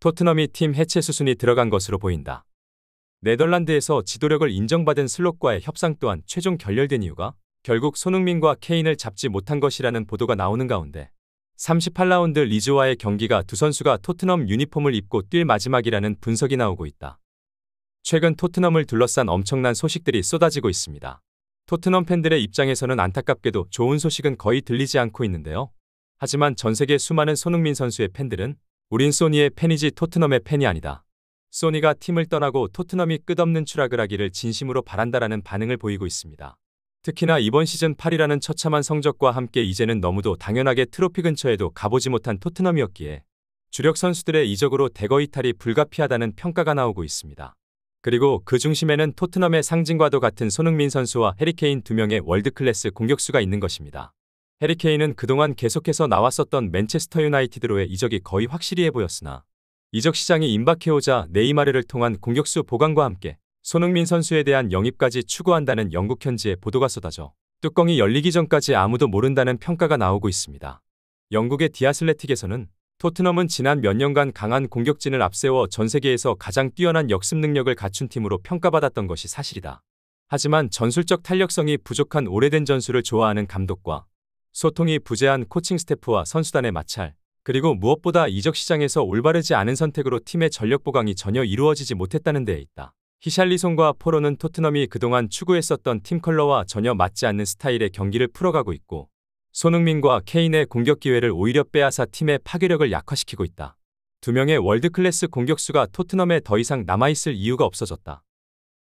토트넘이 팀 해체 수순이 들어간 것으로 보인다. 네덜란드에서 지도력을 인정받은 슬롯과의 협상 또한 최종 결렬된 이유가 결국 손흥민과 케인을 잡지 못한 것이라는 보도가 나오는 가운데 38라운드 리즈와의 경기가 두 선수가 토트넘 유니폼을 입고 뛸 마지막이라는 분석이 나오고 있다. 최근 토트넘을 둘러싼 엄청난 소식들이 쏟아지고 있습니다. 토트넘 팬들의 입장에서는 안타깝게도 좋은 소식은 거의 들리지 않고 있는데요. 하지만 전 세계 수많은 손흥민 선수의 팬들은 우린 소니의 팬이지 토트넘의 팬이 아니다. 소니가 팀을 떠나고 토트넘이 끝없는 추락을 하기를 진심으로 바란다라는 반응을 보이고 있습니다. 특히나 이번 시즌 8위라는 처참한 성적과 함께 이제는 너무도 당연하게 트로피 근처에도 가보지 못한 토트넘이었기에 주력 선수들의 이적으로 대거 이탈이 불가피하다는 평가가 나오고 있습니다. 그리고 그 중심에는 토트넘의 상징과도 같은 손흥민 선수와 해리케인 두 명의 월드클래스 공격수가 있는 것입니다. 해리케인은 그동안 계속해서 나왔었던 맨체스터 유나이티드로의 이적이 거의 확실해 보였으나 이적 시장이 임박해오자 네이마르를 통한 공격수 보강과 함께 손흥민 선수에 대한 영입까지 추구한다는 영국 현지의 보도가 쏟아져 뚜껑이 열리기 전까지 아무도 모른다는 평가가 나오고 있습니다. 영국의 디아슬레틱에서는 토트넘은 지난 몇 년간 강한 공격진을 앞세워 전 세계에서 가장 뛰어난 역습 능력을 갖춘 팀으로 평가받았던 것이 사실이다. 하지만 전술적 탄력성이 부족한 오래된 전술을 좋아하는 감독과 소통이 부재한 코칭 스태프와 선수단의 마찰, 그리고 무엇보다 이적 시장에서 올바르지 않은 선택으로 팀의 전력 보강이 전혀 이루어지지 못했다는 데에 있다. 히샬리송과 포로는 토트넘이 그동안 추구했었던 팀 컬러와 전혀 맞지 않는 스타일의 경기를 풀어가고 있고 손흥민과 케인의 공격 기회를 오히려 빼앗아 팀의 파괴력을 약화시키고 있다. 두 명의 월드클래스 공격수가 토트넘에 더 이상 남아있을 이유가 없어졌다.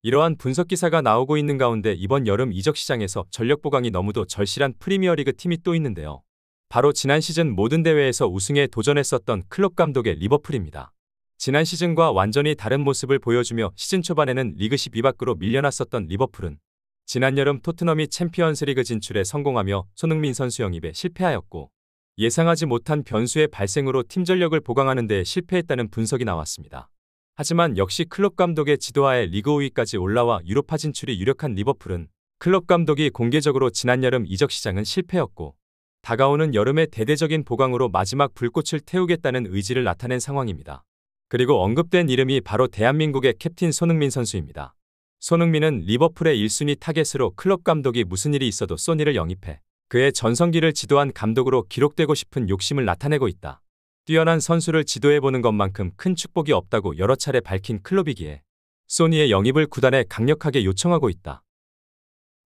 이러한 분석 기사가 나오고 있는 가운데 이번 여름 이적 시장에서 전력 보강이 너무도 절실한 프리미어리그 팀이 또 있는데요. 바로 지난 시즌 모든 대회에서 우승에 도전했었던 클롭 감독의 리버풀입니다. 지난 시즌과 완전히 다른 모습을 보여주며 시즌 초반에는 리그 12 밖으로 밀려났었던 리버풀은 지난 여름 토트넘이 챔피언스리그 진출에 성공하며 손흥민 선수 영입에 실패하였고 예상하지 못한 변수의 발생으로 팀 전력을 보강하는 데 실패했다는 분석이 나왔습니다. 하지만 역시 클롭 감독의 지도하에 리그 5위까지 올라와 유로파 진출이 유력한 리버풀은 클롭 감독이 공개적으로 지난 여름 이적 시장은 실패였고 다가오는 여름의 대대적인 보강으로 마지막 불꽃을 태우겠다는 의지를 나타낸 상황입니다. 그리고 언급된 이름이 바로 대한민국의 캡틴 손흥민 선수입니다. 손흥민은 리버풀의 1순위 타겟으로 클롭 감독이 무슨 일이 있어도 소니를 영입해 그의 전성기를 지도한 감독으로 기록되고 싶은 욕심을 나타내고 있다. 뛰어난 선수를 지도해보는 것만큼 큰 축복이 없다고 여러 차례 밝힌 클롭이기에 소니의 영입을 구단에 강력하게 요청하고 있다.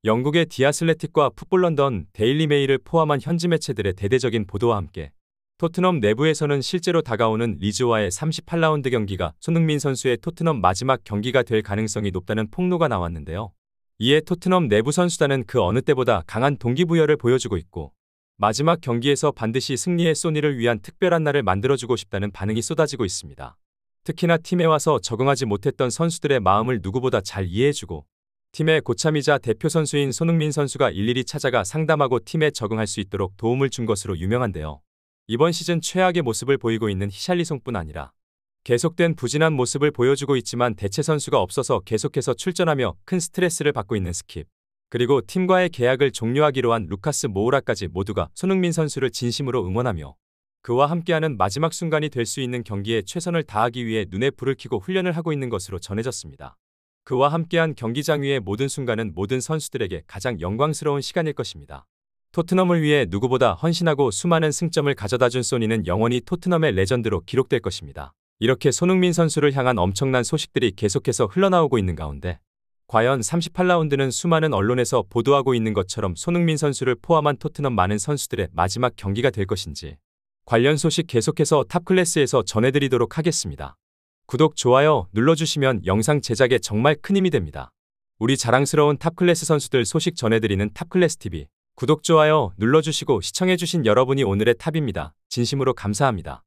영국의 디아슬레틱과 풋볼 런던, 데일리 메일을 포함한 현지 매체들의 대대적인 보도와 함께 토트넘 내부에서는 실제로 다가오는 리즈와의 38라운드 경기가 손흥민 선수의 토트넘 마지막 경기가 될 가능성이 높다는 폭로가 나왔는데요. 이에 토트넘 내부 선수단은 그 어느 때보다 강한 동기부여를 보여주고 있고 마지막 경기에서 반드시 승리의 소니를 위한 특별한 날을 만들어주고 싶다는 반응이 쏟아지고 있습니다. 특히나 팀에 와서 적응하지 못했던 선수들의 마음을 누구보다 잘 이해해주고 팀의 고참이자 대표 선수인 손흥민 선수가 일일이 찾아가 상담하고 팀에 적응할 수 있도록 도움을 준 것으로 유명한데요. 이번 시즌 최악의 모습을 보이고 있는 히샬리송뿐 아니라 계속된 부진한 모습을 보여주고 있지만 대체 선수가 없어서 계속해서 출전하며 큰 스트레스를 받고 있는 스킵, 그리고 팀과의 계약을 종료하기로 한 루카스 모우라까지 모두가 손흥민 선수를 진심으로 응원하며 그와 함께하는 마지막 순간이 될 수 있는 경기에 최선을 다하기 위해 눈에 불을 켜고 훈련을 하고 있는 것으로 전해졌습니다. 그와 함께한 경기장 위의 모든 순간은 모든 선수들에게 가장 영광스러운 시간일 것입니다. 토트넘을 위해 누구보다 헌신하고 수많은 승점을 가져다준 소니는 영원히 토트넘의 레전드로 기록될 것입니다. 이렇게 손흥민 선수를 향한 엄청난 소식들이 계속해서 흘러나오고 있는 가운데 과연 38라운드는 수많은 언론에서 보도하고 있는 것처럼 손흥민 선수를 포함한 토트넘 많은 선수들의 마지막 경기가 될 것인지 관련 소식 계속해서 탑클래스에서 전해드리도록 하겠습니다. 구독, 좋아요 눌러주시면 영상 제작에 정말 큰 힘이 됩니다. 우리 자랑스러운 탑클래스 선수들 소식 전해드리는 탑클래스TV 구독, 좋아요 눌러주시고 시청해주신 여러분이 오늘의 탑입니다. 진심으로 감사합니다.